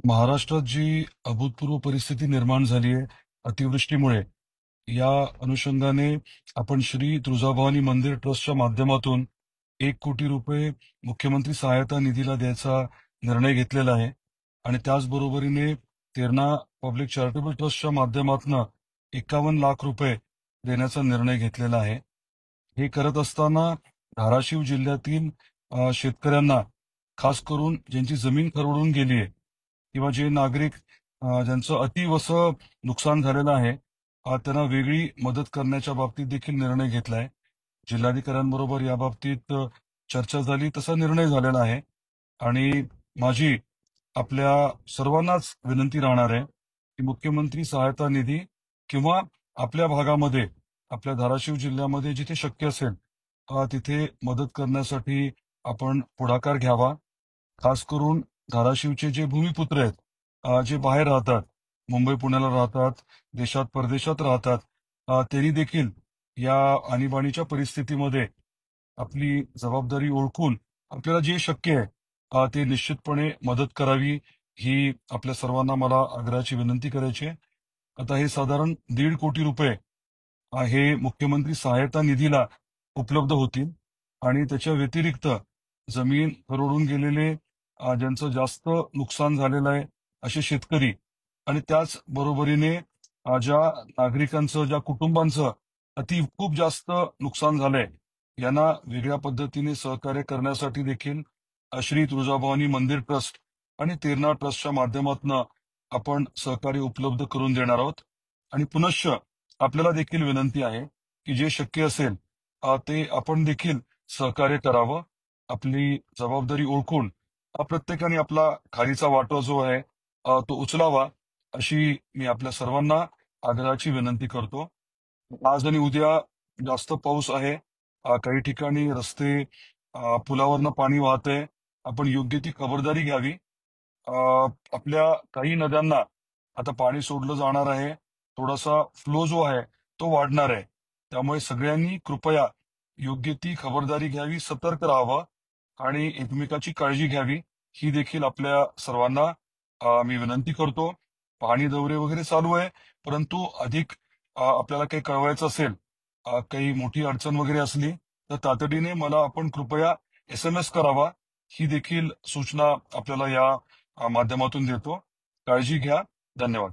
महाराष्ट्रात जी अभूतपूर्व परिस्थिती निर्माण झाली आहे अतिवृष्टीमुळे, या अनुषंगाने आपण श्री तुळजाभवानी मंदिर ट्रस्टच्या माध्यमातून 1 कोटी रुपये मुख्यमंत्री सहायता निधीला द्यायचा निर्णय घेतलेला आहे आणि त्याचबरोबरीने तेरणा पब्लिक चॅरिटेबल ट्रस्टच्या माध्यमातून 51 लाख रुपये देण्याचा निर्णय घेतलेला आहे. हे करत असताना धाराशिव जिल्ह्यातील शेतकऱ्यांना, खास करून ज्यांची जमीन खरवडून गेली आहे किंवा जे नागरिक ज्यांचं अतीव असं नुकसान झालेलं आहे, त्यांना वेगळी मदत करण्याच्या बाबतीत देखील निर्णय घेतलाय. जिल्हाधिकाऱ्यांबरोबर याबाबतीत चर्चा झाली, तसा निर्णय झालेला आहे आणि माझी आपल्या सर्वांनाच विनंती राहणार आहे की मुख्यमंत्री सहायता निधी किंवा आपल्या भागामध्ये, आपल्या धाराशिव जिल्ह्यामध्ये जिथे शक्य असेल तिथे मदत करण्यासाठी आपण पुढाकार घ्यावा. खास करून धाराशिवचे जे भूमिपुत्र आहेत, जे बाहेर राहतात, मुंबई पुण्याला राहतात, देशात परदेशात राहतात, त्यांनी देखील या आणीबाणीच्या परिस्थितीमध्ये आपली जबाबदारी ओळखून आपल्याला जे शक्य आहे ते निश्चितपणे मदत करावी, ही आपल्या सर्वांना मला आग्रहाची विनंती करायची आहे. आता हे साधारण 1.5 कोटी रुपये हे मुख्यमंत्री सहायता निधीला उपलब्ध होतील आणि त्याच्या व्यतिरिक्त जमीन खरवडून गेलेले, ज्यांचं जास्त नुकसान झालेलं आहे असे शेतकरी आणि त्याच बरोबरीने ज्या नागरिकांचं, ज्या कुटुंबांचं खूप जास्त नुकसान झालंय, यांना वेगळ्या पद्धतीने सहकार्य करण्यासाठी देखील श्री तुळजाभवानी मंदिर ट्रस्ट आणि तेरणा ट्रस्टच्या माध्यमातून आपण सहकार्य उपलब्ध करून देणार आहोत. आणि पुनश्च आपल्याला देखील विनंती आहे की जे शक्य असेल ते आपण देखील सहकार्य करावं. आपली जबाबदारी ओळखून प्रत्येकाने आपला खालीचा वाटा जो आहे तो उचलावा, अशी मी आपल्या सर्वांना आग्रहाची विनंती करतो. आज आणि उद्या जास्त पाऊस आहे, काही ठिकाणी रस्ते, पुलावरनं पाणी वाहतंय. आपण योग्य ती खबरदारी घ्यावी. आपल्या काही नद्यांना आता पाणी सोडलं जाणार आहे, थोडासा फ्लो जो आहे तो वाढणार आहे. त्यामुळे सगळ्यांनी कृपया योग्य ती खबरदारी घ्यावी, सतर्क राहावं आणि एकमेकाची काळजी घ्यावी, ही देखील आपल्या सर्वांना मी विनंती करतो. पाहणी दौरे वगैरे चालू आहे, परंतु अधिक आपल्याला काही कळवायचं असेल, काही मोठी अडचण वगैरे असली तर तातडीने मला आपण कृपया SMS करावा, ही देखील सूचना आपल्याला या माध्यमातून देतो. काळजी घ्या. धन्यवाद.